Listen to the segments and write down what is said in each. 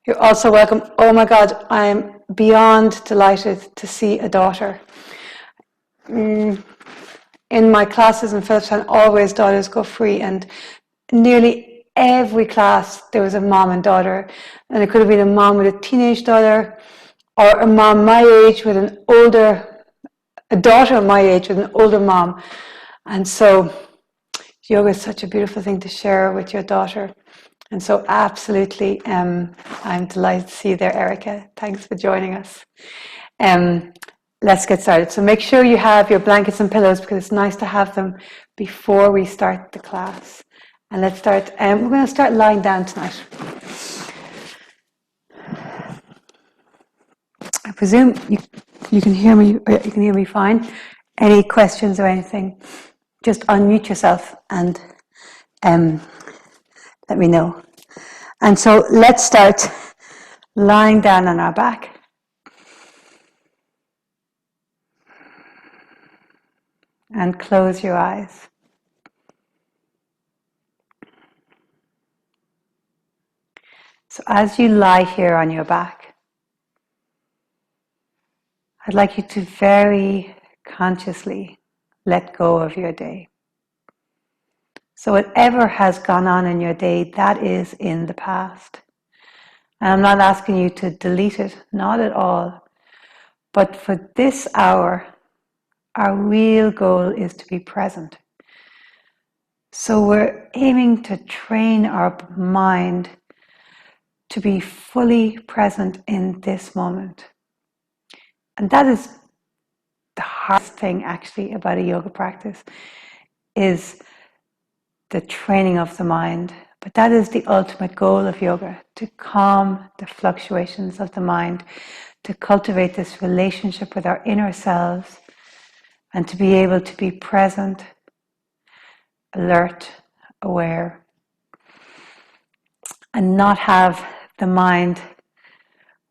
You're also welcome. Oh my God, I'm beyond delighted to see a daughter. In my classes in Philipstown, always daughters go free, and nearly every class there was a mom and daughter, and it could have been a mom with a teenage daughter, or a mom my age with a daughter my age with an older mom. And so yoga is such a beautiful thing to share with your daughter. And so absolutely, I'm delighted to see you there, Erica. Thanks for joining us. Let's get started. So make sure you have your blankets and pillows, because it's nice to have them before we start the class. And let's start. We're going to start lying down tonight. I presume you can hear me. You can hear me fine. Any questions or anything? Just unmute yourself and let me know. And so let's start lying down on our back. And close your eyes. So as you lie here on your back, I'd like you to very consciously let go of your day. So whatever has gone on in your day, that is in the past. And I'm not asking you to delete it, not at all. But for this hour, our real goal is to be present. So we're aiming to train our mind to be fully present in this moment. And that is the hardest thing actually about a yoga practice, is the training of the mind. But that is the ultimate goal of yoga, to calm the fluctuations of the mind, to cultivate this relationship with our inner selves, and to be able to be present, alert, aware, and not have the mind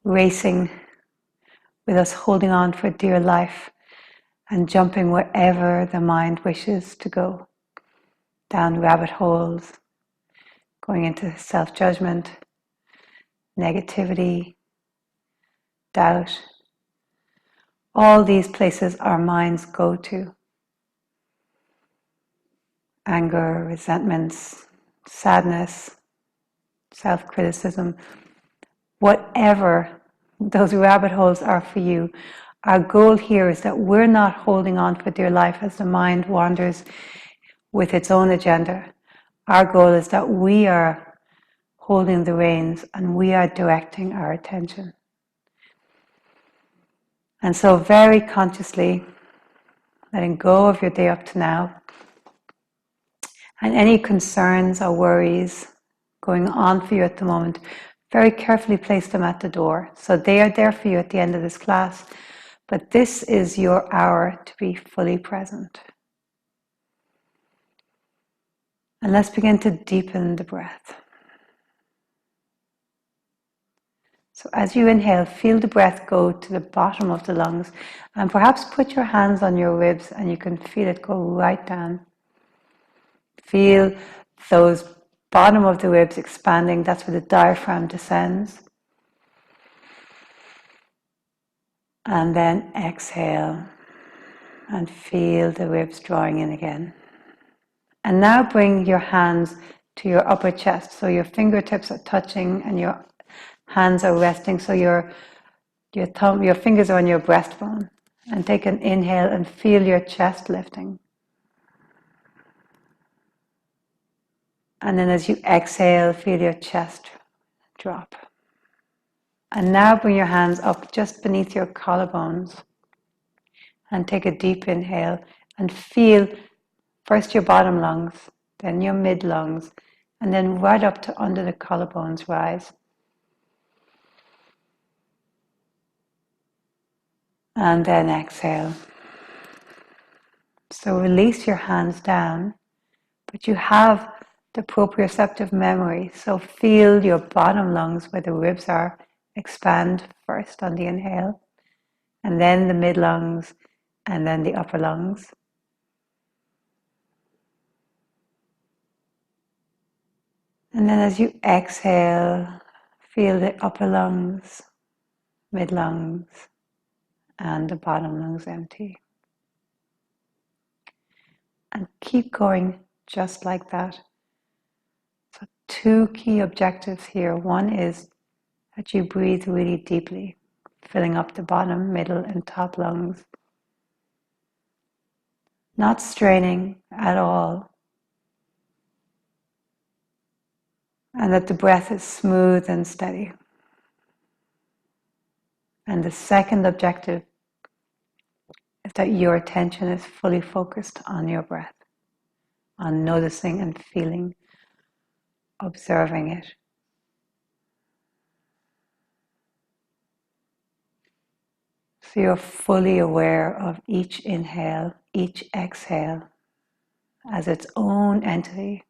racing with us, holding on for dear life and jumping wherever the mind wishes to go, down rabbit holes, going into self-judgment, negativity, doubt. All these places our minds go to. Anger, resentments, sadness, self-criticism, whatever those rabbit holes are for you, our goal here is that we're not holding on for dear life as the mind wanders with its own agenda. Our goal is that we are holding the reins and we are directing our attention. And so very consciously letting go of your day up to now, and any concerns or worries going on for you at the moment, very carefully place them at the door. So they are there for you at the end of this class, but this is your hour to be fully present. And let's begin to deepen the breath. So as you inhale, feel the breath go to the bottom of the lungs, and perhaps put your hands on your ribs and you can feel it go right down. Feel those bottom of the ribs expanding. That's where the diaphragm descends. And then exhale and feel the ribs drawing in again. And now bring your hands to your upper chest. So your fingertips are touching and your hands are resting. So your fingers are on your breastbone. And take an inhale and feel your chest lifting. And then as you exhale, feel your chest drop. And now bring your hands up just beneath your collarbones. And take a deep inhale and feel first your bottom lungs, then your mid lungs, and then right up to under the collarbones rise. And then exhale. So release your hands down, but you have the proprioceptive memory. So feel your bottom lungs where the ribs are expand first on the inhale, and then the mid lungs, and then the upper lungs. And then as you exhale, feel the upper lungs, mid lungs, and the bottom lungs empty. And keep going just like that. So 2 key objectives here. One is that you breathe really deeply, filling up the bottom, middle, and top lungs. Not straining at all. And that the breath is smooth and steady. And the second objective is that your attention is fully focused on your breath, on noticing and feeling, observing it. So you're fully aware of each inhale, each exhale as its own entity.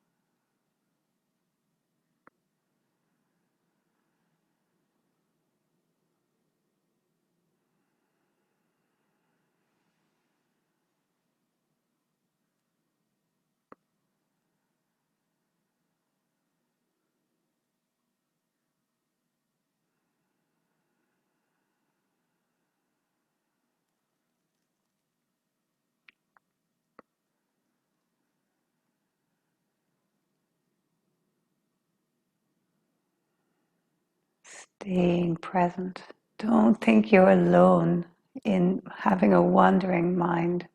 Staying present. Don't think you're alone in having a wandering mind.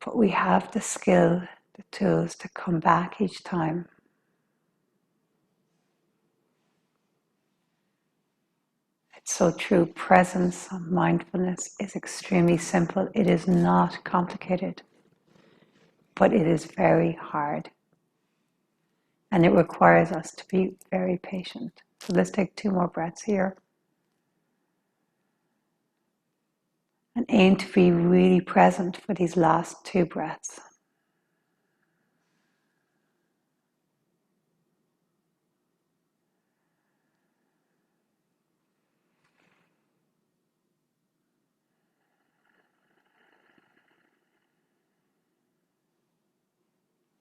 But we have the skill, the tools to come back each time. It's so true. Presence, mindfulness is extremely simple. It is not complicated, but it is very hard. And it requires us to be very patient. So let's take 2 more breaths here. And aim to be really present for these last 2 breaths.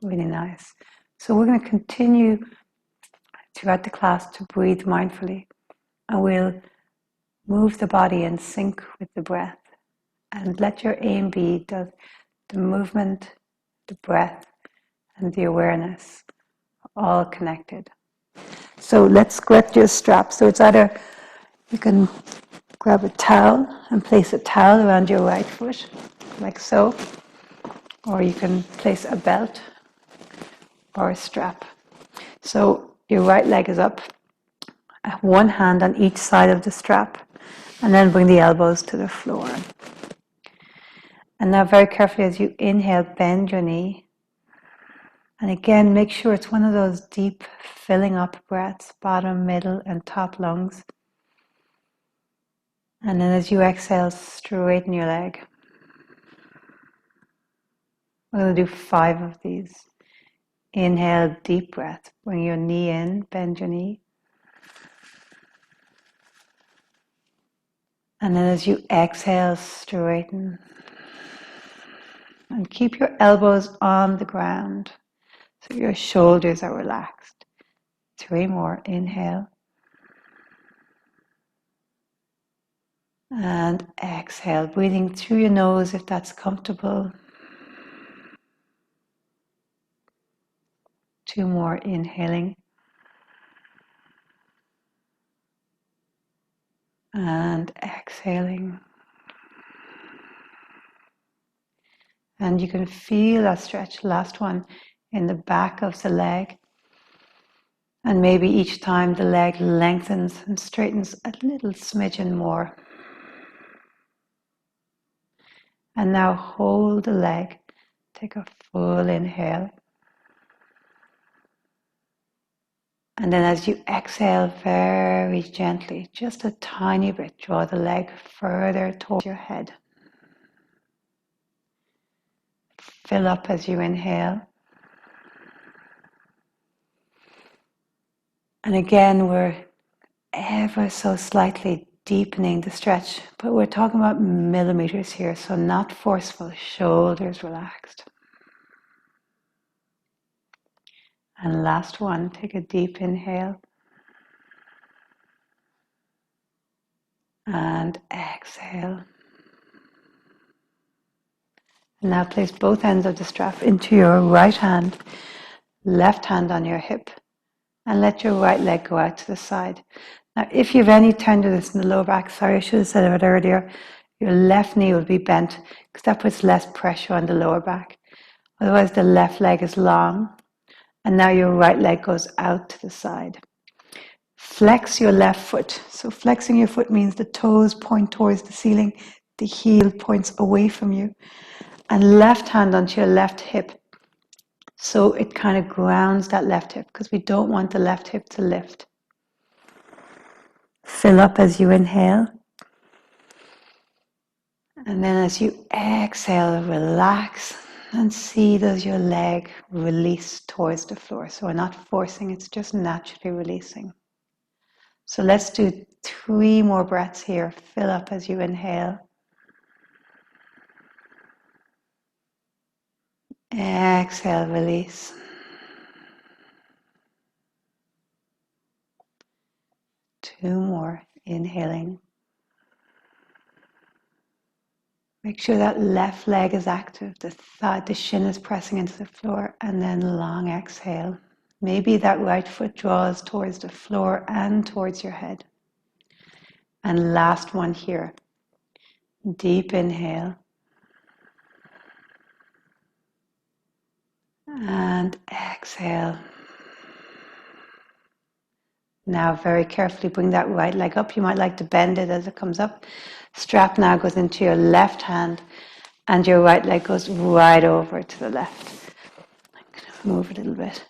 Really nice. So we're going to continue throughout the class to breathe mindfully. And we'll move the body in sync with the breath. And let your aim be the movement, the breath, and the awareness all connected. So let's grab your strap. So it's either you can grab a towel and place a towel around your right foot, like so, or you can place a belt or a strap. So your right leg is up, 1 hand on each side of the strap, and then bring the elbows to the floor. And now very carefully as you inhale, bend your knee. And again, make sure it's one of those deep filling up breaths, bottom, middle, and top lungs. And then as you exhale, straighten your leg. We're going to do 5 of these. Inhale, deep breath. Bring your knee in, bend your knee. And then as you exhale, straighten. And keep your elbows on the ground so your shoulders are relaxed. 3 more. Inhale. And exhale, breathing through your nose if that's comfortable. 2 more. Inhaling. And exhaling. And you can feel that stretch, last one, in the back of the leg. And maybe each time the leg lengthens and straightens a little smidgen more. And now hold the leg. Take a full inhale. And then as you exhale very gently, just a tiny bit, draw the leg further towards your head. Fill up as you inhale. And again, we're ever so slightly deepening the stretch, but we're talking about millimeters here, so not forceful, shoulders relaxed. And last one, take a deep inhale. And exhale. And now place both ends of the strap into your right hand, left hand on your hip, and let your right leg go out to the side. Now, if you have any tenderness in the lower back, sorry, I should have said it earlier, your left knee will be bent because that puts less pressure on the lower back. Otherwise, the left leg is long, and now your right leg goes out to the side. Flex your left foot. So flexing your foot means the toes point towards the ceiling, the heel points away from you, and left hand onto your left hip. So it kind of grounds that left hip because we don't want the left hip to lift. Fill up as you inhale. And then as you exhale, relax and see does your leg release towards the floor. So we're not forcing, it's just naturally releasing. So let's do 3 more breaths here. Fill up as you inhale. Exhale, release. Two more, inhaling. Make sure that left leg is active, the thigh, the shin is pressing into the floor, and then long exhale. Maybe that right foot draws towards the floor and towards your head. And last one here. Deep inhale. And exhale. Now very carefully bring that right leg up. You might like to bend it as it comes up. Strap now goes into your left hand and your right leg goes right over to the left. I'm going to move a little bit.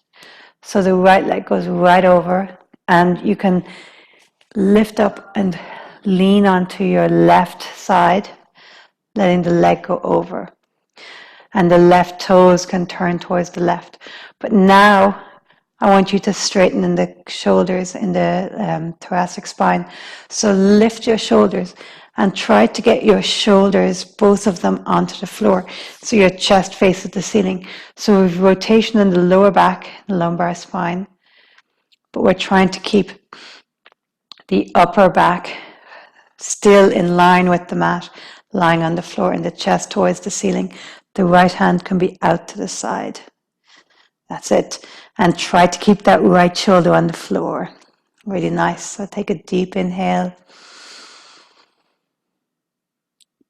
So the right leg goes right over and you can lift up and lean onto your left side, letting the leg go over. And the left toes can turn towards the left. But now I want you to straighten in the shoulders, in the thoracic spine. So lift your shoulders and try to get your shoulders, both of them, onto the floor. So your chest faces the ceiling. So we have rotation in the lower back, the lumbar spine. But we're trying to keep the upper back still in line with the mat, lying on the floor, and the chest towards the ceiling. The right hand can be out to the side. That's it. And try to keep that right shoulder on the floor. Really nice. So take a deep inhale.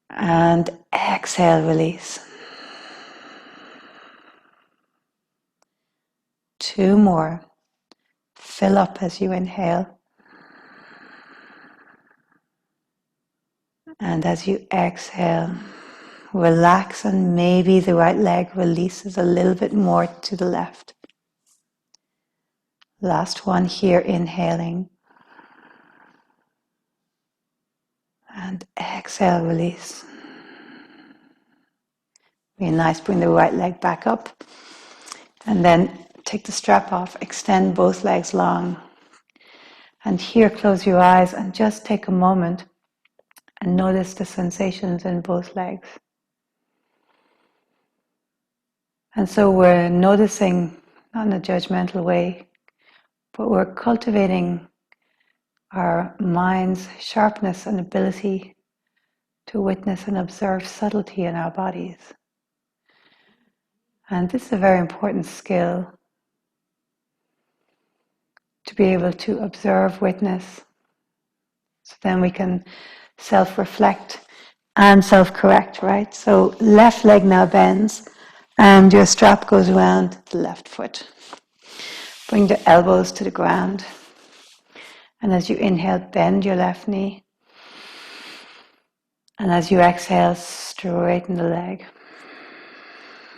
And exhale, release. 2 more. Fill up as you inhale. And as you exhale, relax and maybe the right leg releases a little bit more to the left. Last one here, inhaling. And exhale, release. Really nice, bring the right leg back up. And then take the strap off, extend both legs long. And here, close your eyes and just take a moment and notice the sensations in both legs. And so we're noticing, not in a judgmental way, but we're cultivating our mind's sharpness and ability to witness and observe subtlety in our bodies. And this is a very important skill, to be able to observe, witness, so then we can self-reflect and self-correct, right? So left leg now bends and your strap goes around the left foot. Bring the elbows to the ground. And as you inhale, bend your left knee. And as you exhale, straighten the leg.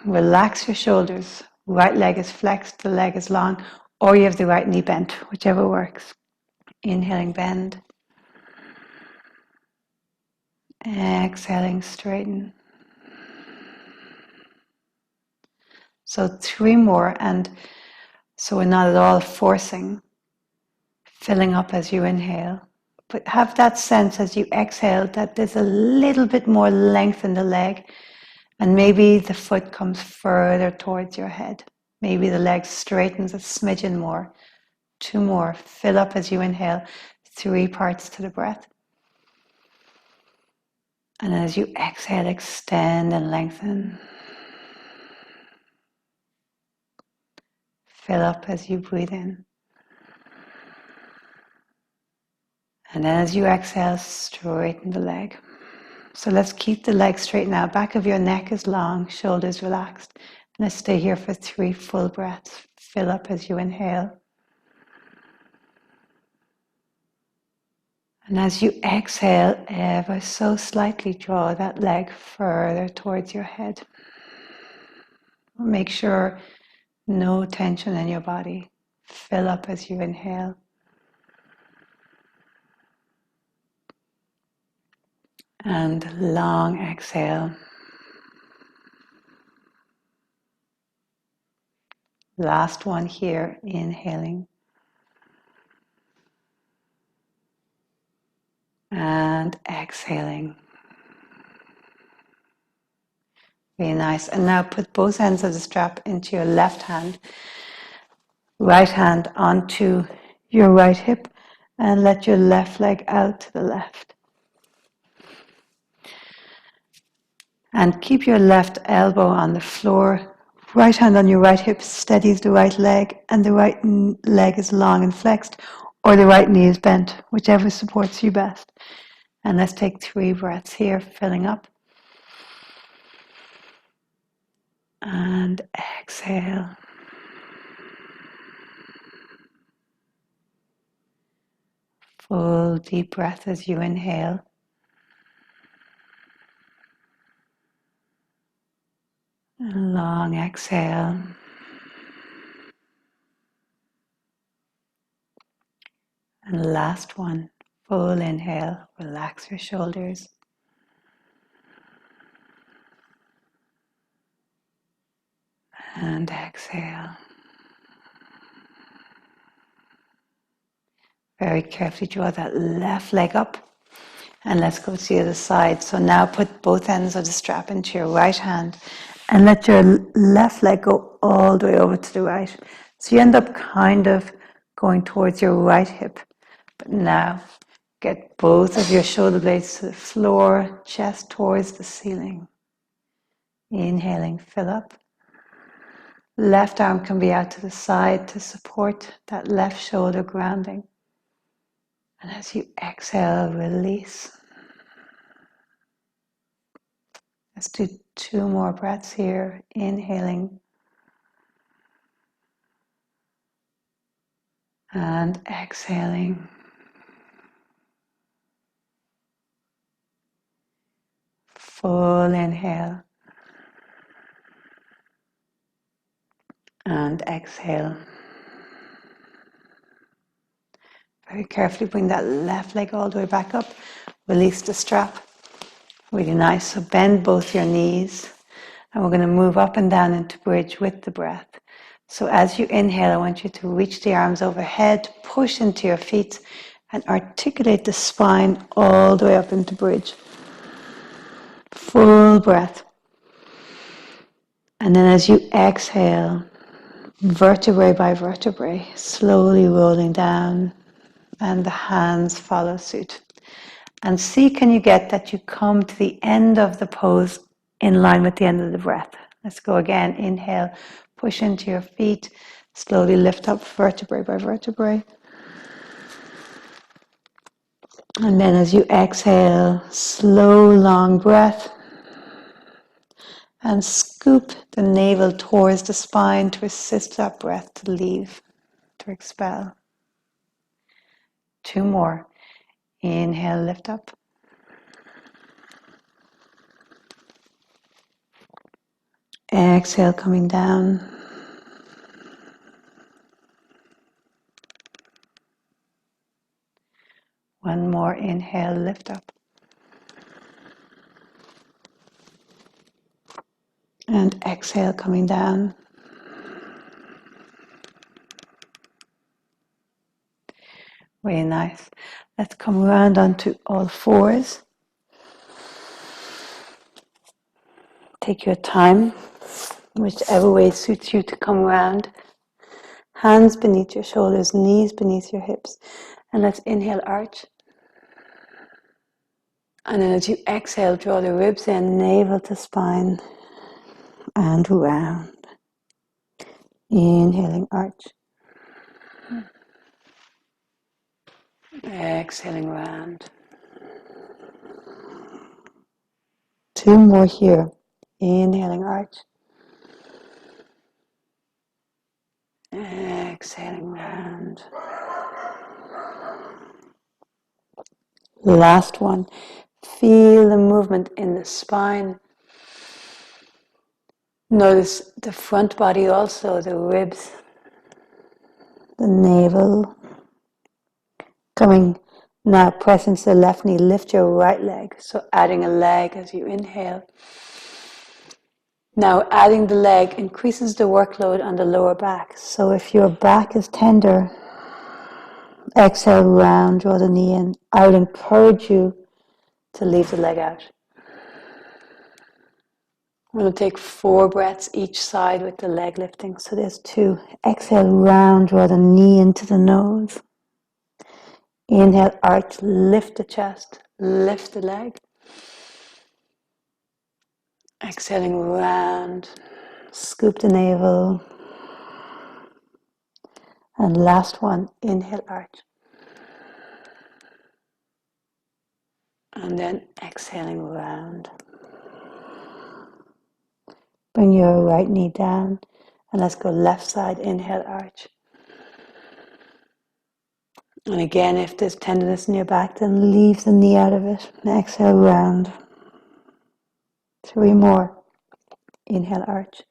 Relax your shoulders. Right leg is flexed, the leg is long, or you have the right knee bent, whichever works. Inhaling, bend. Exhaling, straighten. So 3 more, and so we're not at all forcing, filling up as you inhale. But have that sense as you exhale that there's a little bit more length in the leg, and maybe the foot comes further towards your head. Maybe the leg straightens a smidgen more. 2 more. Fill up as you inhale. 3 parts to the breath. And as you exhale, extend and lengthen. Fill up as you breathe in. And then as you exhale, straighten the leg. So let's keep the leg straight now. Back of your neck is long, shoulders relaxed. And let's stay here for 3 full breaths. Fill up as you inhale. And as you exhale, ever so slightly draw that leg further towards your head. Make sure no tension in your body. Fill up as you inhale. And long exhale. Last one here, inhaling. And exhaling. Very nice. And now put both ends of the strap into your left hand. Right hand onto your right hip. And let your left leg out to the left. And keep your left elbow on the floor. Right hand on your right hip steadies the right leg, and the right leg is long and flexed, or the right knee is bent, whichever supports you best. And let's take 3 breaths here, filling up. And exhale. Full deep breath as you inhale. And long exhale. And last one, full inhale. Relax your shoulders. And exhale. Very carefully draw that left leg up. And let's go to the other side. So now put both ends of the strap into your right hand and let your left leg go all the way over to the right. So you end up kind of going towards your right hip. But now get both of your shoulder blades to the floor, chest towards the ceiling. Inhaling, fill up. Left arm can be out to the side to support that left shoulder grounding. And as you exhale, release. Let's do 2 more breaths here. Inhaling. And exhaling. Full inhale. And exhale. Very carefully bring that left leg all the way back up. Release the strap. Really nice. So bend both your knees. And we're going to move up and down into bridge with the breath. So as you inhale, I want you to reach the arms overhead, push into your feet, and articulate the spine all the way up into bridge. Full breath. And then as you exhale, vertebrae by vertebrae, slowly rolling down, and the hands follow suit. And see, can you get that you come to the end of the pose in line with the end of the breath. Let's go again. Inhale, push into your feet, slowly lift up vertebrae by vertebrae. And then as you exhale, slow, long breath. And scoop the navel towards the spine to assist that breath to leave, to expel. 2 more. Inhale, lift up. Exhale, coming down. One more. Inhale, lift up. And exhale, coming down. Really nice. Let's come around onto all fours. Take your time. whichever way suits you to come around. Hands beneath your shoulders, knees beneath your hips. And let's inhale, arch. And then as you exhale, draw the ribs in, navel to spine, and round. Inhaling, arch. Exhaling, round. Two more here. Inhaling, arch. Exhaling, round. Last one. Feel the movement in the spine. Notice the front body also, the ribs, the navel. Coming now, press into the left knee, lift your right leg. So adding a leg as you inhale. Now adding the leg increases the workload on the lower back. So if your back is tender, exhale, round, draw the knee in. I would encourage you to leave the leg out. I'm going to take 4 breaths each side with the leg lifting. So there's 2. Exhale, round, draw the knee into the nose. Inhale, arch, lift the chest, lift the leg. Exhaling, round, scoop the navel. And last one, inhale, arch. And then exhaling, round. Bring your right knee down. And let's go left side, inhale, arch. And again, if there's tenderness in your back, then leave the knee out of it. And exhale, round. 3 more. Inhale, arch.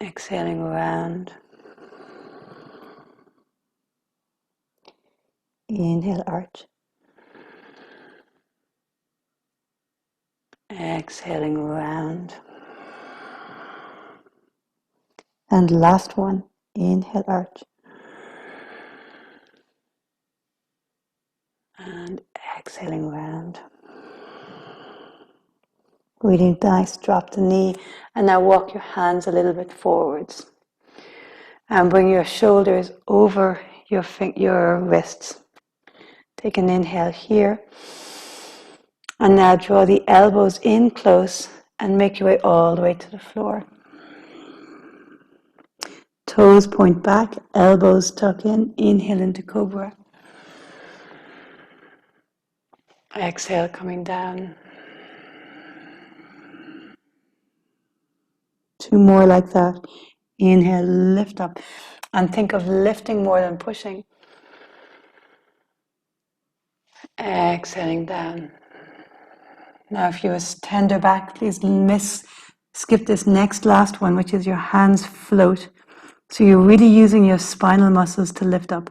Exhaling, round. Inhale, arch. Exhaling, round. And last one. Inhale, arch. And exhaling, round. Really nice, drop the knee. And now walk your hands a little bit forwards. And bring your shoulders over your wrists. Take an inhale here. And now draw the elbows in close and make your way all the way to the floor. Toes point back, elbows tuck in. Inhale into cobra. Exhale, coming down. 2 more like that. Inhale, lift up. And think of lifting more than pushing. Exhaling down. Now if you have a tender back, please skip this next last one, which is your hands float. So you're really using your spinal muscles to lift up.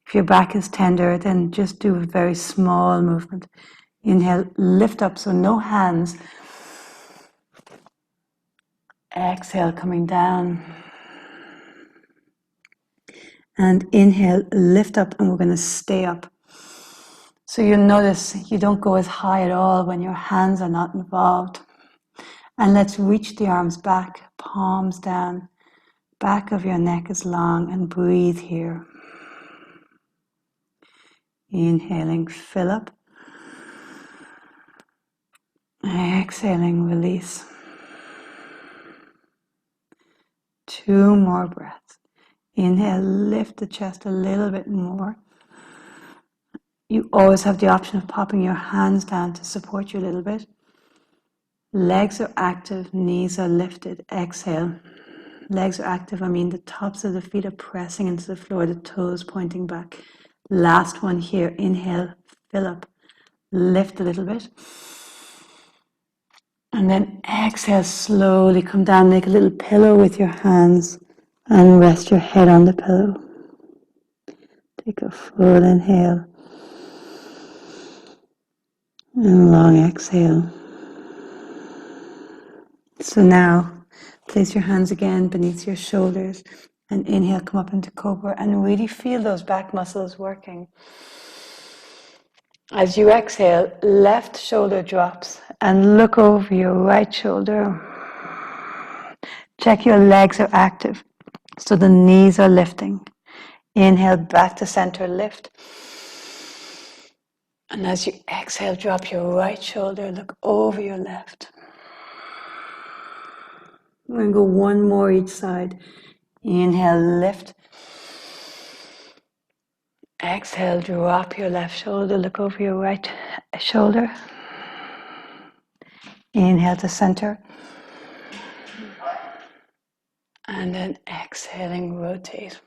If your back is tender, then just do a very small movement. Inhale, lift up, so no hands. Exhale, coming down. And inhale, lift up, and we're going to stay up. So you'll notice you don't go as high at all when your hands are not involved. And let's reach the arms back, palms down. Back of your neck is long, and breathe here. Inhaling, fill up. Exhaling, release. 2 more breaths. Inhale, lift the chest a little bit more. You always have the option of popping your hands down to support you a little bit. Legs are active, knees are lifted. Exhale. Legs are active, I mean the tops of the feet are pressing into the floor, the toes pointing back. Last one here. Inhale, fill up. Lift a little bit. And then exhale, slowly come down, make a little pillow with your hands and rest your head on the pillow. Take a full inhale and long exhale. So now, place your hands again beneath your shoulders and inhale, come up into cobra and really feel those back muscles working. As you exhale, left shoulder drops and look over your right shoulder. Check your legs are active, so the knees are lifting. Inhale, back to center, lift. And as you exhale, drop your right shoulder, look over your left. We're going to go one more each side. Inhale, lift. Exhale, drop your left shoulder, look over your right shoulder. Inhale to center. And then exhaling, rotate.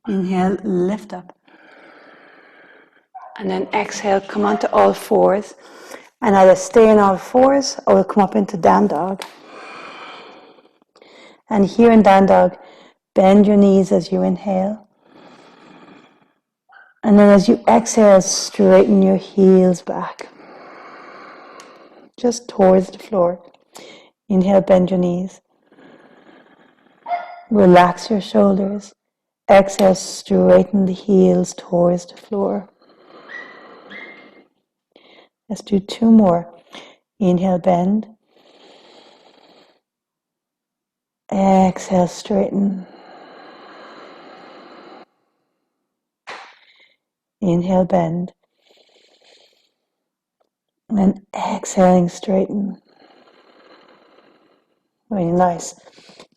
Inhale, lift up. And then exhale, come onto all fours. And either stay in all fours or we'll come up into down dog. And here in down dog, bend your knees as you inhale. And then as you exhale, straighten your heels back. Just towards the floor. Inhale, bend your knees. Relax your shoulders. Exhale, straighten the heels towards the floor. Let's do two more. Inhale, bend. Exhale, straighten. Inhale, bend. And then exhaling, straighten. Very nice.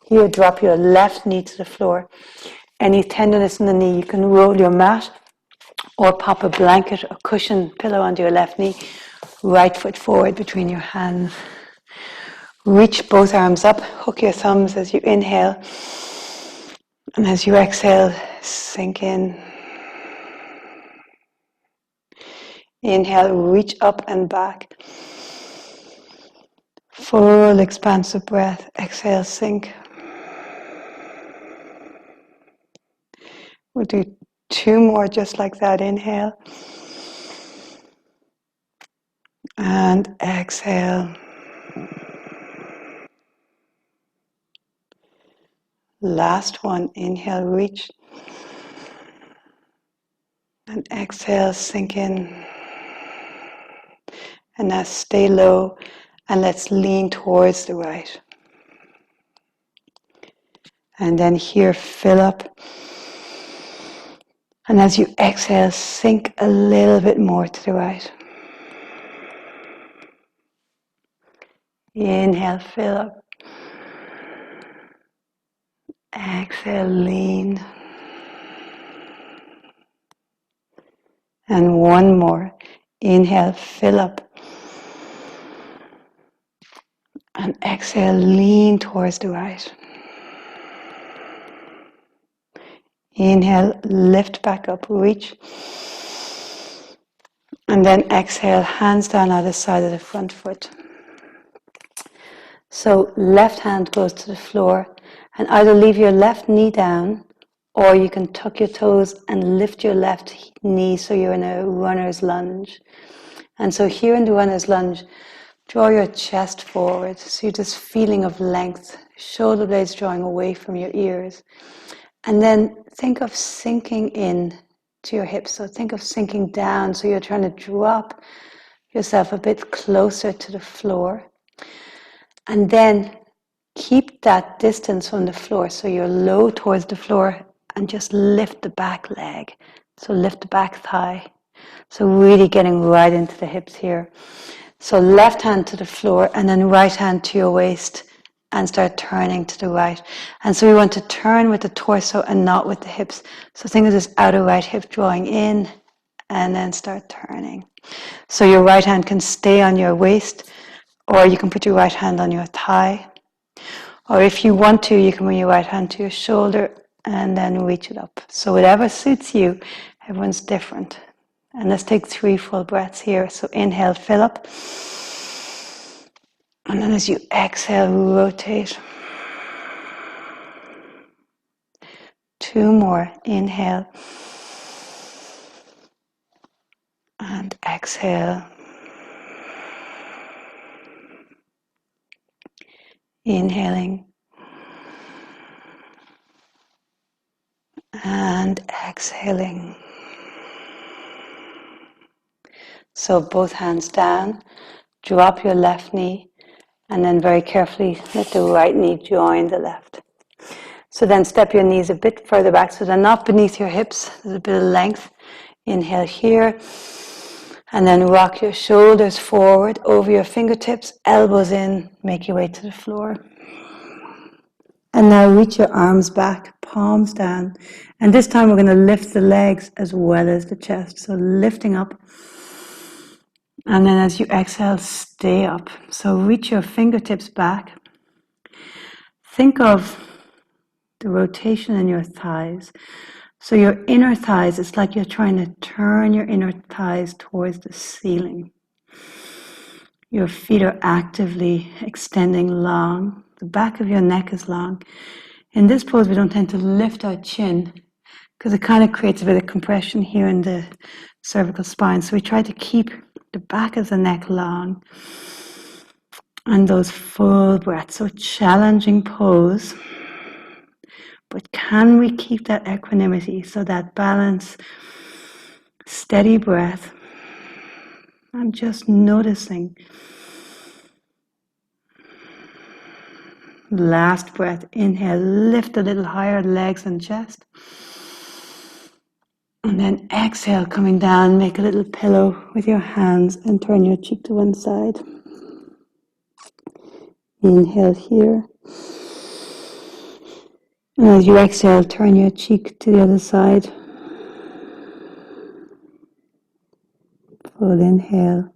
Here, drop your left knee to the floor. Any tenderness in the knee, you can roll your mat or pop a blanket or cushion pillow onto your left knee. Right foot forward between your hands. Reach both arms up. Hook your thumbs as you inhale. And as you exhale, sink in. Inhale, reach up and back. Full expansive breath. Exhale, sink. We'll do two more just like that. Inhale. And exhale. Last one. Inhale, reach. And exhale, sink in. And now stay low. And let's lean towards the right. And then here, fill up. And as you exhale, sink a little bit more to the right. Inhale, fill up. Exhale, lean. And one more. Inhale, fill up. And exhale, lean towards the right. Inhale, lift back up, reach. And then exhale, hands down either side of the front foot. So left hand goes to the floor and either leave your left knee down or you can tuck your toes and lift your left knee so you're in a runner's lunge. And so here in the runner's lunge, draw your chest forward. So you're just feeling of length, shoulder blades drawing away from your ears. And then think of sinking in to your hips. So think of sinking down. So you're trying to drop yourself a bit closer to the floor. And then keep that distance from the floor. So you're low towards the floor and just lift the back leg. So lift the back thigh. So really getting right into the hips here. So left hand to the floor and then right hand to your waist. And start turning to the right. And so we want to turn with the torso and not with the hips. So think of this outer right hip drawing in and then start turning. So your right hand can stay on your waist or you can put your right hand on your thigh. Or if you want to, you can bring your right hand to your shoulder and then reach it up. So whatever suits you, everyone's different. And let's take 3 full breaths here. So inhale, fill up. And then as you exhale, rotate. 2 more. Inhale. And exhale. Inhaling. And exhaling. So both hands down, drop your left knee, and then very carefully let the right knee join the left. So then step your knees a bit further back so they're not beneath your hips. There's a bit of length. Inhale here. And then rock your shoulders forward over your fingertips, elbows in, make your way to the floor. And now reach your arms back, palms down. And this time we're going to lift the legs as well as the chest. So lifting up. And then as you exhale, stay up. So reach your fingertips back. Think of the rotation in your thighs. So your inner thighs, it's like you're trying to turn your inner thighs towards the ceiling. Your feet are actively extending long. The back of your neck is long. In this pose, we don't tend to lift our chin because it kind of creates a bit of compression here in the cervical spine. So we try to keep the back of the neck long and those full breaths. So challenging pose. But can we keep that equanimity? So that balance, steady breath. I'm just noticing. Last breath, inhale, lift a little higher, legs and chest. And then exhale, coming down, make a little pillow with your hands and turn your cheek to one side. Inhale here. And as you exhale, turn your cheek to the other side. Full inhale.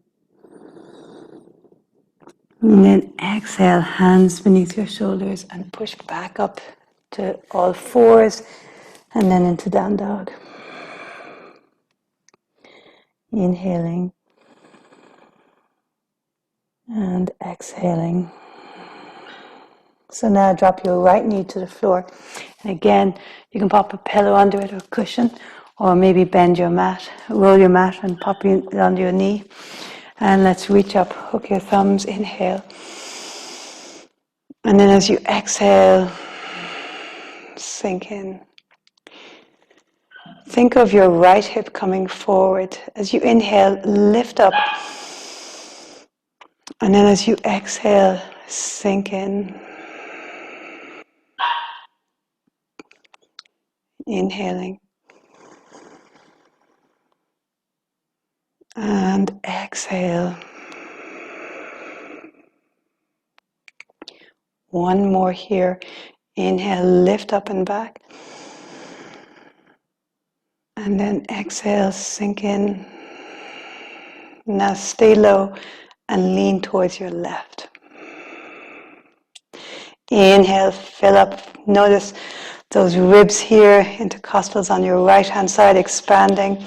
And then exhale, hands beneath your shoulders and push back up to all fours and then into down dog. Inhaling and exhaling. So now drop your right knee to the floor. And again, you can pop a pillow under it or cushion, or maybe bend your mat, roll your mat and pop it under your knee. And let's reach up, hook your thumbs, inhale. And then as you exhale, sink in. Think of your right hip coming forward. As you inhale, lift up. And then as you exhale, sink in. Inhaling. And exhale. One more here. Inhale, lift up and back. And then exhale, sink in. Now stay low and lean towards your left. Inhale, fill up. Notice those ribs here, intercostals on your right hand side expanding.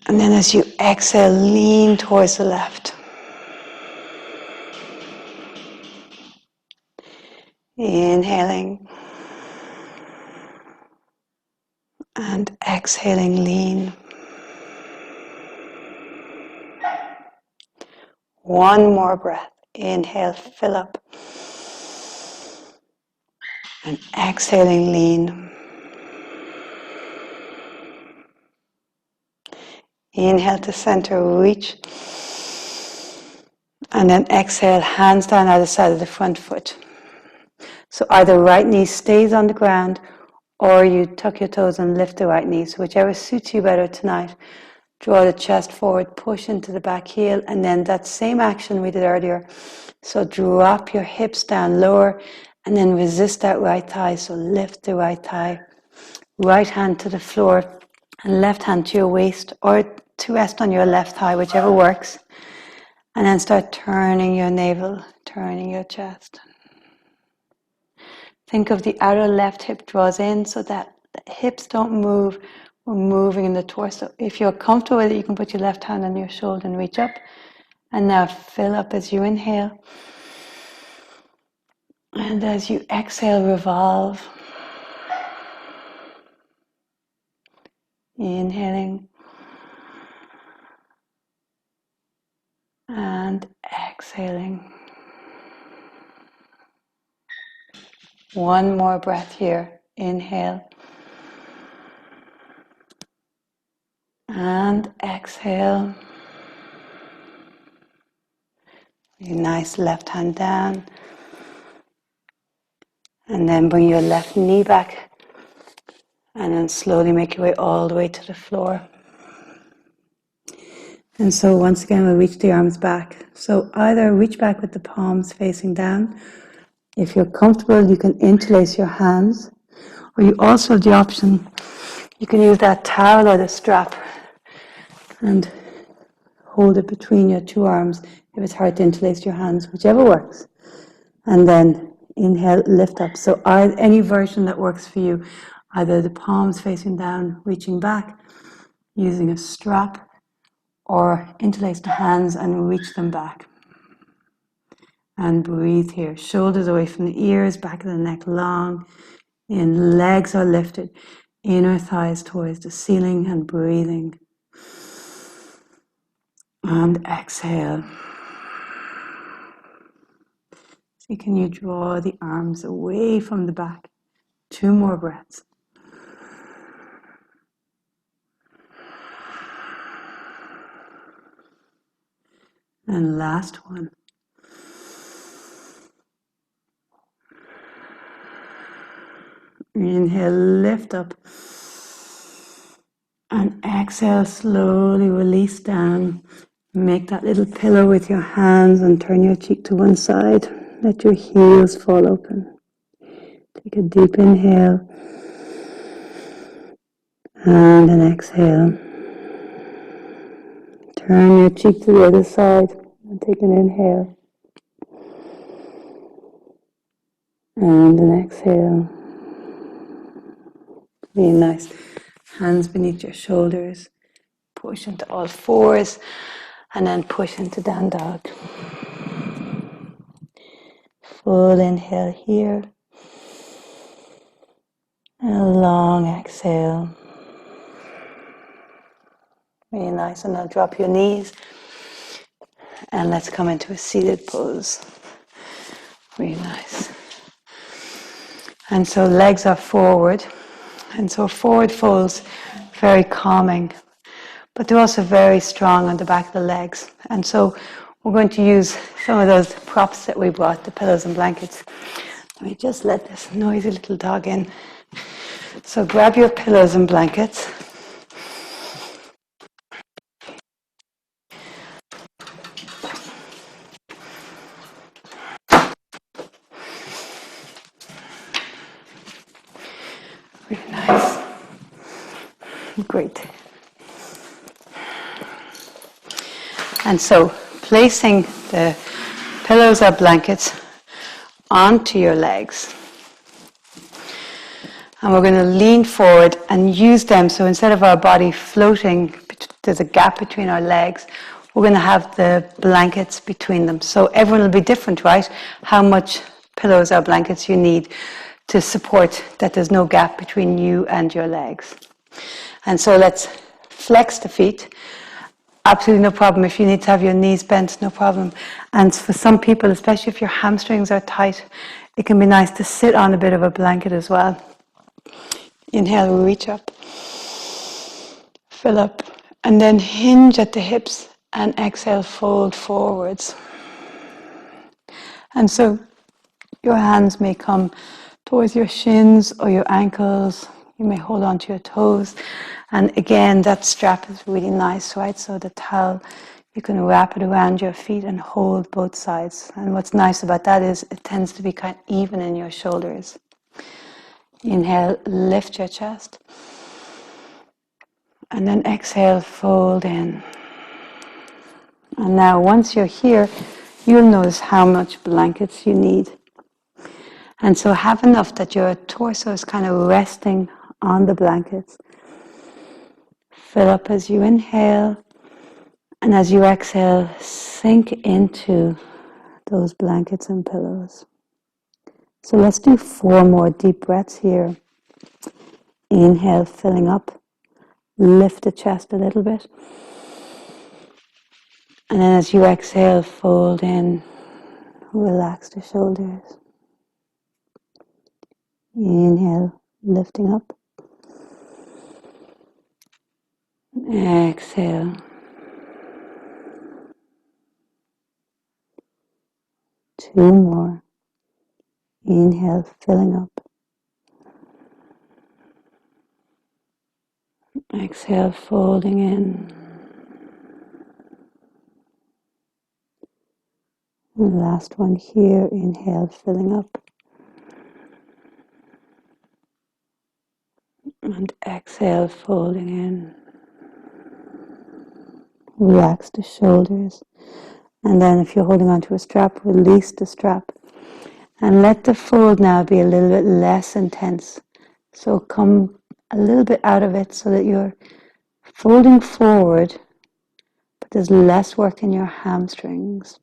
And then as you exhale, lean towards the left. Inhaling. And exhaling, lean. One more breath. Inhale, fill up. And exhaling, lean. Inhale to center, reach. And then exhale, hands down either side of the front foot. So either right knee stays on the ground or you tuck your toes and lift the right knee. So whichever suits you better tonight. Draw the chest forward, push into the back heel, and then that same action we did earlier. So drop your hips down lower and then resist that right thigh. So lift the right thigh. Right hand to the floor and left hand to your waist or to rest on your left thigh, whichever works. And then start turning your navel, turning your chest. Think of the outer left hip draws in so that the hips don't move. We're moving in the torso. If you're comfortable with it, you can put your left hand on your shoulder and reach up. And now fill up as you inhale. And as you exhale, revolve. Inhaling. And exhaling. One more breath here. Inhale. And exhale. Nice left hand down. And then bring your left knee back. And then slowly make your way all the way to the floor. And so once again, we'll reach the arms back. So either reach back with the palms facing down. If you're comfortable, you can interlace your hands. Or you also have the option, you can use that towel or the strap and hold it between your two arms if it's hard to interlace your hands, whichever works. And then inhale, lift up. So any version that works for you, either the palms facing down, reaching back, using a strap, or interlace the hands and reach them back. And breathe here. Shoulders away from the ears, back of the neck long. In, legs are lifted. Inner thighs towards the ceiling and breathing. And exhale. So can you draw the arms away from the back? 2 more breaths. And last one. Inhale, lift up. And exhale, slowly release down. Make that little pillow with your hands and turn your cheek to one side. Let your heels fall open. Take a deep inhale. And an exhale. Turn your cheek to the other side and take an inhale. And an exhale. Really nice. Hands beneath your shoulders. Push into all fours and then push into down dog. Full inhale here. And a long exhale. Really nice. And now drop your knees. And let's come into a seated pose. Really nice. And so legs are forward. And so forward folds, very calming. But they're also very strong on the back of the legs. And so we're going to use some of those props that we brought, the pillows and blankets. Let me just let this noisy little dog in. So grab your pillows and blankets. Really nice. Great. And so placing the pillows or blankets onto your legs. And we're going to lean forward and use them. So instead of our body floating, there's a gap between our legs. We're going to have the blankets between them. So everyone will be different, right? How much pillows or blankets you need to support that there's no gap between you and your legs. And so let's flex the feet. Absolutely no problem. If you need to have your knees bent, no problem. And for some people, especially if your hamstrings are tight, it can be nice to sit on a bit of a blanket as well. Inhale, reach up. Fill up. And then hinge at the hips and exhale, fold forwards. And so your hands may come towards your shins or your ankles. You may hold on to your toes. And again, that strap is really nice, right? So the towel, you can wrap it around your feet and hold both sides. And what's nice about that is it tends to be kind of even in your shoulders. Inhale, lift your chest. And then exhale, fold in. And now once you're here, you'll notice how much blankets you need. And so have enough that your torso is kind of resting on the blankets. Fill up as you inhale, and as you exhale, sink into those blankets and pillows. So let's do 4 more deep breaths here. Inhale, filling up. Lift the chest a little bit. And then as you exhale, fold in. Relax the shoulders. Inhale, lifting up. Exhale. 2 more. Inhale, filling up. Exhale, folding in. And last one here. Inhale, filling up. And exhale, folding in. Relax the shoulders. And then if you're holding onto a strap, release the strap. And let the fold now be a little bit less intense. So come a little bit out of it so that you're folding forward, but there's less work in your hamstrings.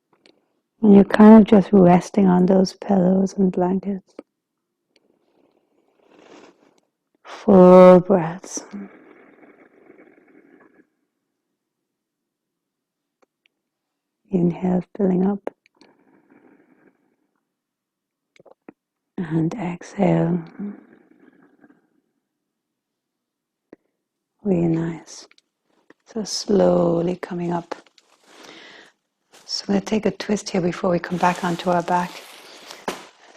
And you're kind of just resting on those pillows and blankets. Full breaths. Inhale, filling up. And exhale. Really nice. So slowly coming up. So I'm going to take a twist here before we come back onto our back.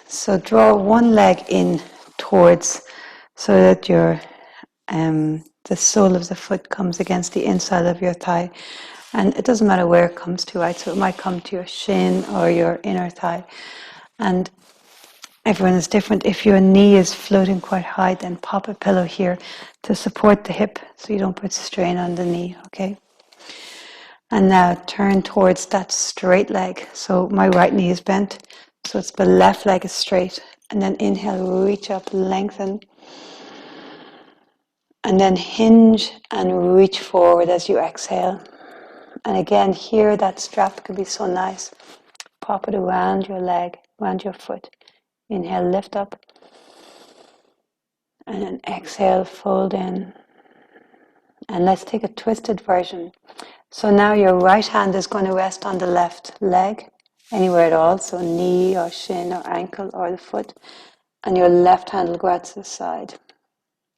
So draw one leg in towards so that the sole of the foot comes against the inside of your thigh. And it doesn't matter where it comes to, right? So it might come to your shin or your inner thigh. And everyone is different. If your knee is floating quite high, then pop a pillow here to support the hip so you don't put strain on the knee, okay? And now turn towards that straight leg. So my right knee is bent, so it's the left leg is straight. And then inhale, reach up, lengthen. And then hinge and reach forward as you exhale. And again, here that strap could be so nice. Pop it around your leg, around your foot. Inhale, lift up. And then exhale, fold in. And let's take a twisted version. So now your right hand is going to rest on the left leg, anywhere at all. So knee or shin or ankle or the foot. And your left hand will go out to the side.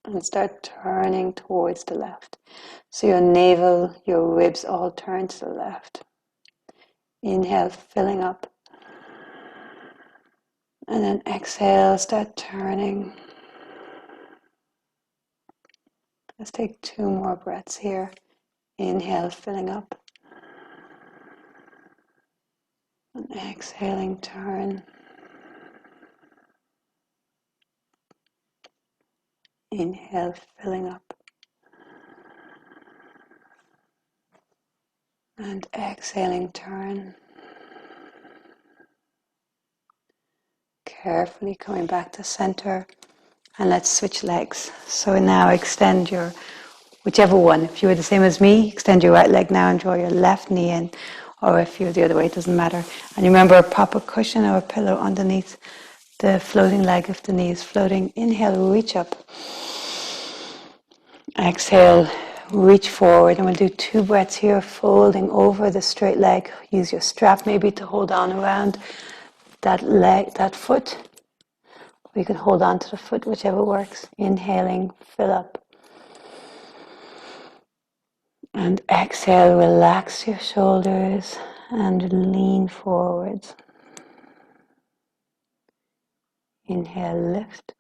And start turning towards the left. So your navel, your ribs all turn to the left. Inhale, filling up. And then exhale, start turning. Let's take 2 more breaths here. Inhale, filling up. And exhaling, turn. Inhale, filling up. And exhaling, turn. Carefully coming back to center. And let's switch legs. So now extend your, whichever one. If you were the same as me, extend your right leg now and draw your left knee in. Or if you're the other way, it doesn't matter. And remember, pop a cushion or a pillow underneath the floating leg if the knee is floating. Inhale, reach up. Exhale, reach forward. And we'll do 2 breaths here, folding over the straight leg. Use your strap maybe to hold on around that leg, that foot. Or you can hold on to the foot, whichever works. Inhaling, fill up. And exhale, relax your shoulders and lean forwards. Inhale, lift.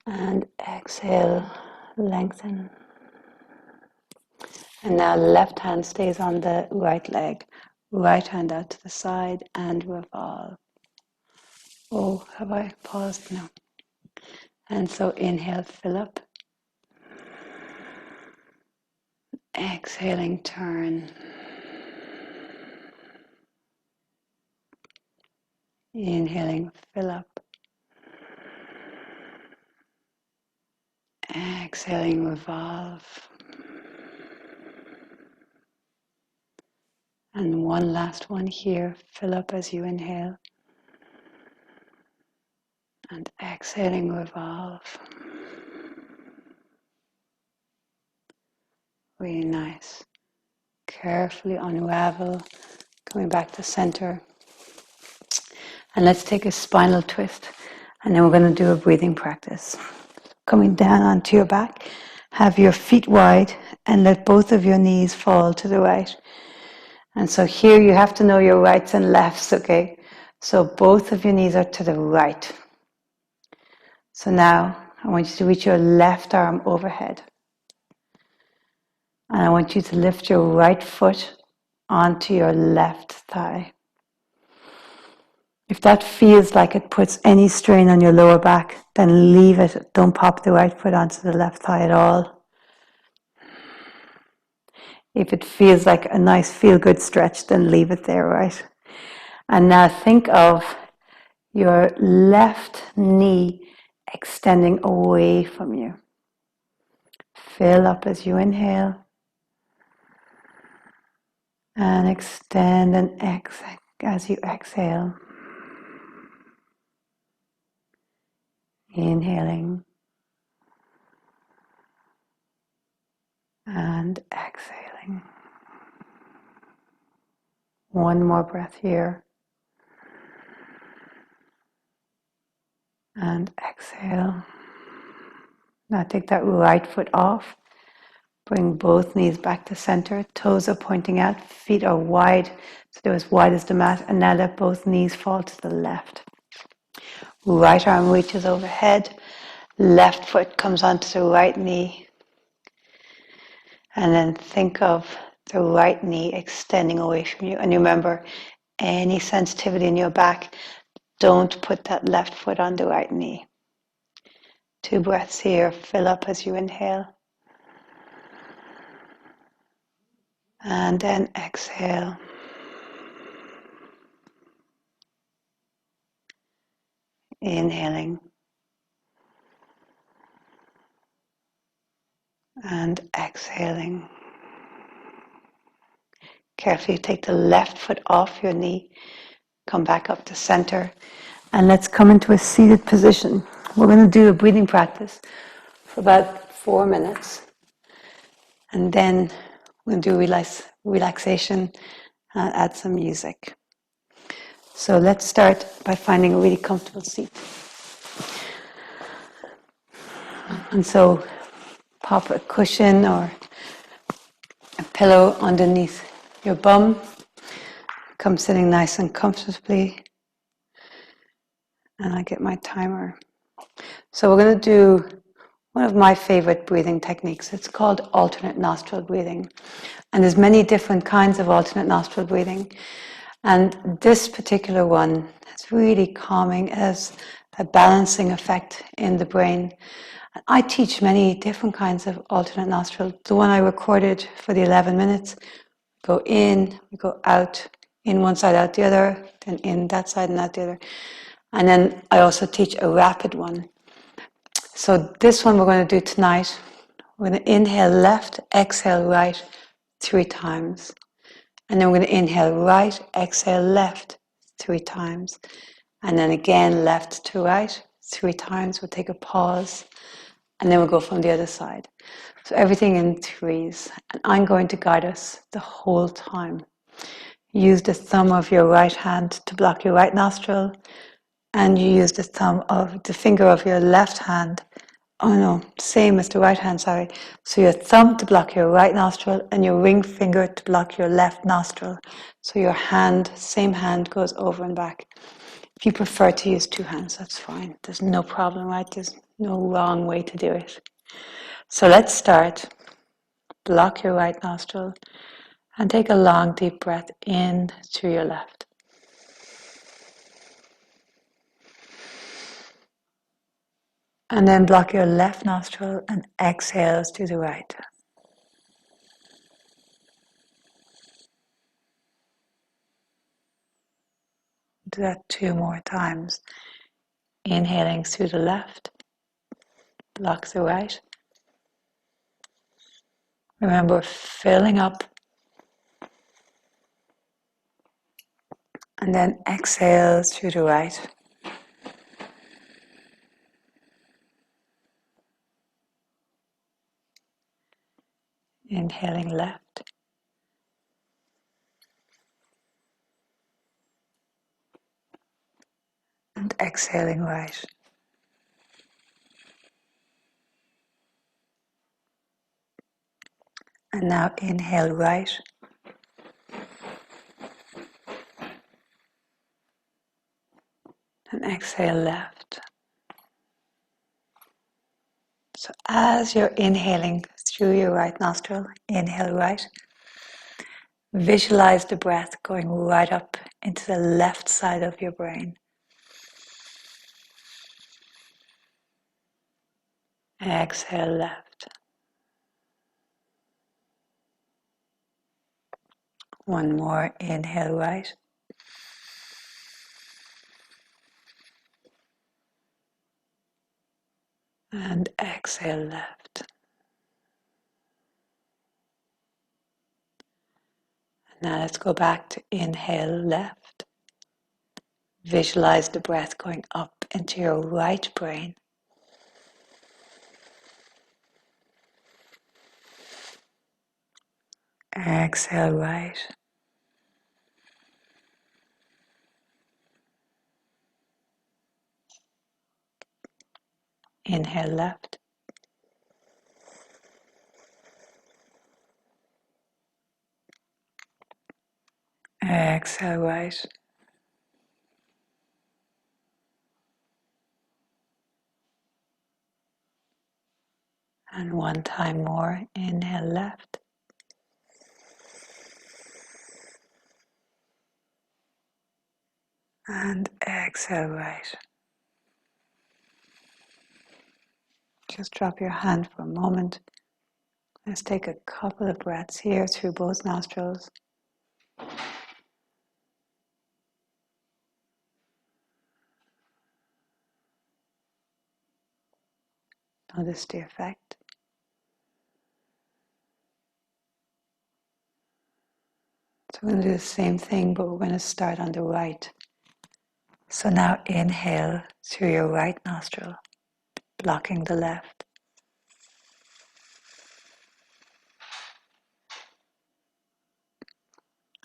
And exhale, lengthen. And now left hand stays on the right leg. Right hand out to the side and revolve. Oh, have I paused? No. And so inhale, fill up. Exhaling, turn. Inhaling, fill up. Exhaling, revolve. And one last one here. Fill up as you inhale. And exhaling, revolve. Really nice. Carefully unravel, coming back to center. And let's take a spinal twist. And then we're going to do a breathing practice. Coming down onto your back. Have your feet wide and let both of your knees fall to the right. And so here you have to know your rights and lefts, okay? So both of your knees are to the right. So now I want you to reach your left arm overhead. And I want you to lift your right foot onto your left thigh. If that feels like it puts any strain on your lower back, then leave it. Don't pop the right foot onto the left thigh at all. If it feels like a nice feel-good stretch, then leave it there, right? And now think of your left knee extending away from you. Fill up as you inhale. And extend and exhale as you exhale. Inhaling. And exhaling. One more breath here. And exhale. Now take that right foot off. Bring both knees back to center. Toes are pointing out. Feet are wide. So they're as wide as the mat. And now let both knees fall to the left. Right arm reaches overhead. Left foot comes onto the right knee. And then think of the right knee extending away from you. And remember, any sensitivity in your back, don't put that left foot on the right knee. 2 breaths here. Fill up as you inhale. And then exhale. Inhaling. And exhaling. Carefully take the left foot off your knee. Come back up to center. And let's come into a seated position. We're going to do a breathing practice for about 4 minutes. And then we'll do relaxation and add some music. So let's start by finding a really comfortable seat. And so pop a cushion or a pillow underneath your bum. Come sitting nice and comfortably. And I get my timer. So we're going to do one of my favorite breathing techniques. It's called alternate nostril breathing. And there's many different kinds of alternate nostril breathing. And this particular one is really calming, as a balancing effect in the brain. I teach many different kinds of alternate nostril. The one I recorded for the 11 minutes, go in, we go out, in one side, out the other, then in that side and out the other. And then I also teach a rapid one. So this one we're going to do tonight. We're going to inhale left, exhale right 3 times. And then we're going to inhale right, exhale left 3 times. And then again left to right 3 times. We'll take a pause. And then we'll go from the other side. So everything in 3s. And I'm going to guide us the whole time. Use the thumb of your right hand to block your right nostril. And you use the finger of your left hand. Oh no, same as the right hand, sorry. So your thumb to block your right nostril and your ring finger to block your left nostril. So your hand, same hand, goes over and back. If you prefer to use 2 hands, that's fine. There's no problem, right? There's no wrong way to do it. So let's start. Block your right nostril and take a long deep breath in through your left. And then block your left nostril and exhale to the right. Do that 2 more times. Inhaling through the left, block the right. Remember, filling up. And then exhale through the right. Inhaling left. And exhaling right. And now inhale right. And exhale left. So as you're inhaling through your right nostril, inhale right. Visualize the breath going right up into the left side of your brain. Exhale left. One more, inhale right. And exhale left. Now let's go back to inhale left. Visualize the breath going up into your right brain. Exhale right. Inhale left. Exhale right. And one time more, inhale left. And exhale right. Just drop your hand for a moment. Let's take a couple of breaths here through both nostrils. Notice the effect. So we're going to do the same thing, but we're going to start on the right. So now inhale through your right nostril, blocking the left.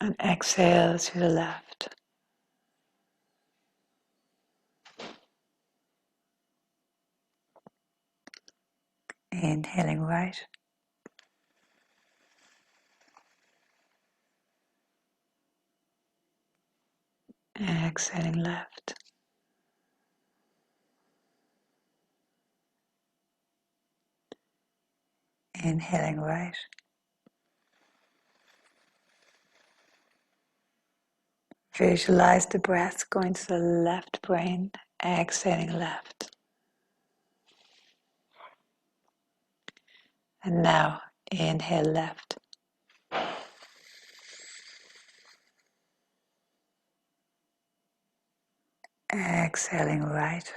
And exhale through the left. Inhaling right. Exhaling left. Inhaling right. Visualize the breath going to the left brain. Exhaling left. And now inhale left. Exhaling right.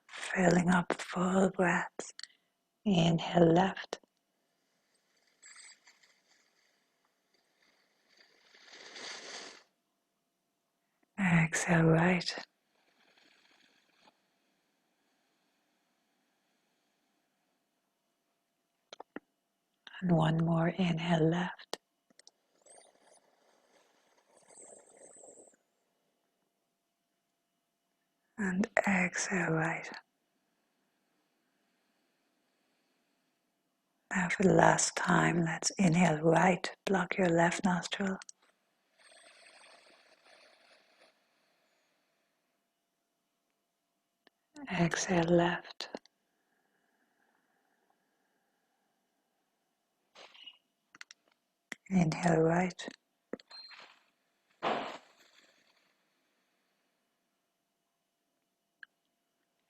Filling up full breaths. Inhale left. Exhale right. And one more, inhale left. And exhale right. Now for the last time, let's inhale right, block your left nostril. Exhale left. Inhale right.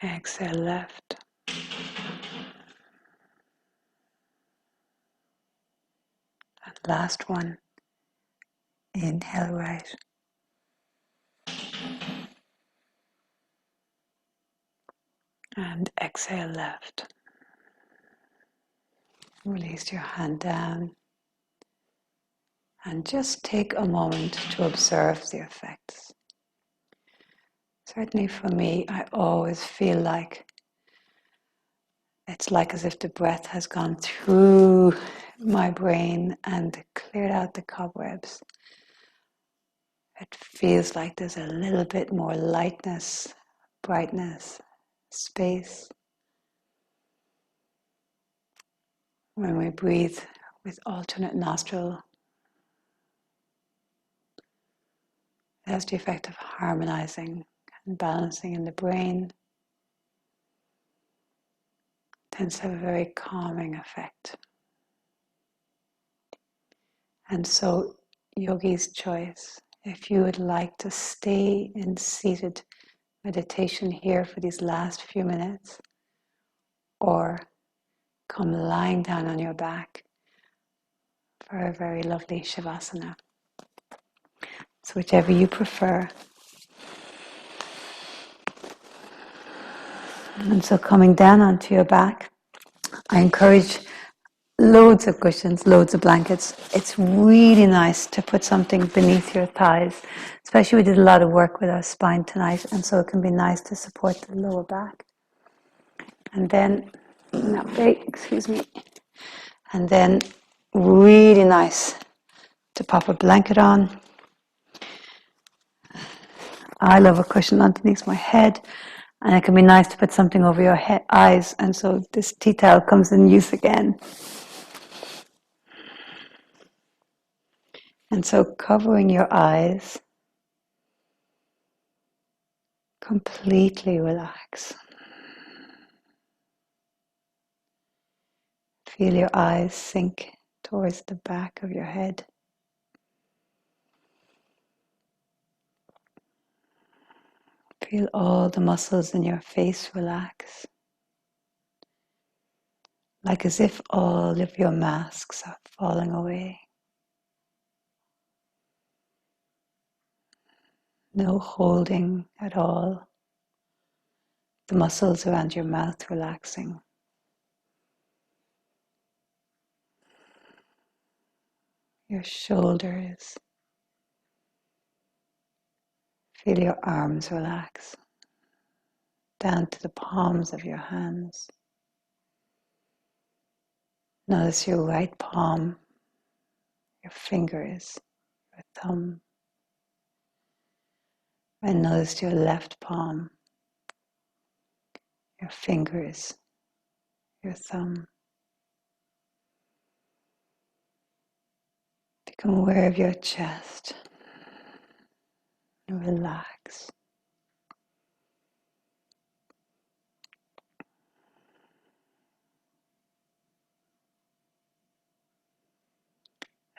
Exhale left. And last one. Inhale right. And exhale left. Release your hand down. And just take a moment to observe the effects. Certainly for me, I always feel like it's like as if the breath has gone through my brain and cleared out the cobwebs. It feels like there's a little bit more lightness, brightness, space. When we breathe with alternate nostril, it has the effect of harmonizing and balancing in the brain. It tends to have a very calming effect. And so, yogi's choice, if you would like to stay in seated meditation here for these last few minutes, or come lying down on your back for a very lovely Shavasana. So whichever you prefer. And so coming down onto your back, I encourage loads of cushions, loads of blankets. It's really nice to put something beneath your thighs, especially we did a lot of work with our spine tonight, and so it can be nice to support the lower back. And then, and then really nice to pop a blanket on. I love a cushion underneath my head, and it can be nice to put something over your eyes, and so this tea towel comes in use again. And so covering your eyes, completely relax. Feel your eyes sink towards the back of your head. Feel all the muscles in your face relax, like as if all of your masks are falling away. No holding at all. The muscles around your mouth relaxing. Your shoulders. Feel your arms relax down to the palms of your hands. Notice your right palm, your fingers, your thumb, and notice your left palm, your fingers, your thumb. Become aware of your chest and relax.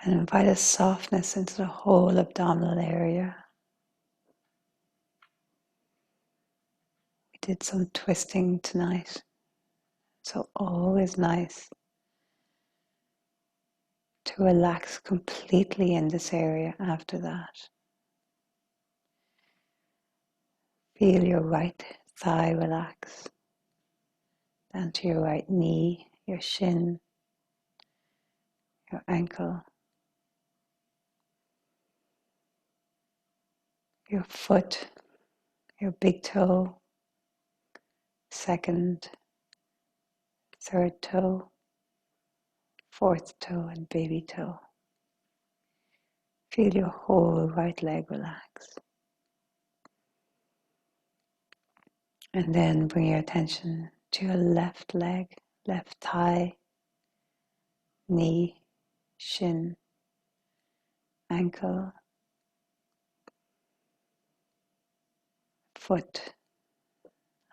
And invite a softness into the whole abdominal area. We did some twisting tonight, so always nice to relax completely in this area after that. Feel your right thigh relax, down to your right knee, your shin, your ankle, your foot, your big toe, second, third toe, fourth toe, and baby toe. Feel your whole right leg relax. And then bring your attention to your left leg, left thigh, knee, shin, ankle, foot,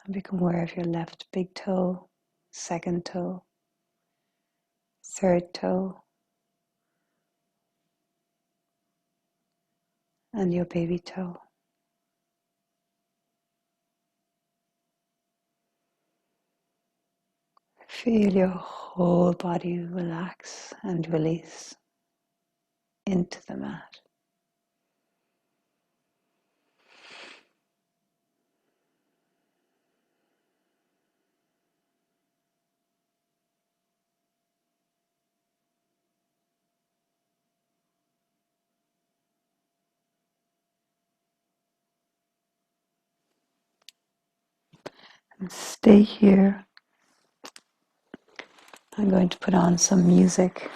and become aware of your left big toe, second toe, third toe, and your baby toe. Feel your whole body relax and release into the mat. And stay here. I'm going to put on some music.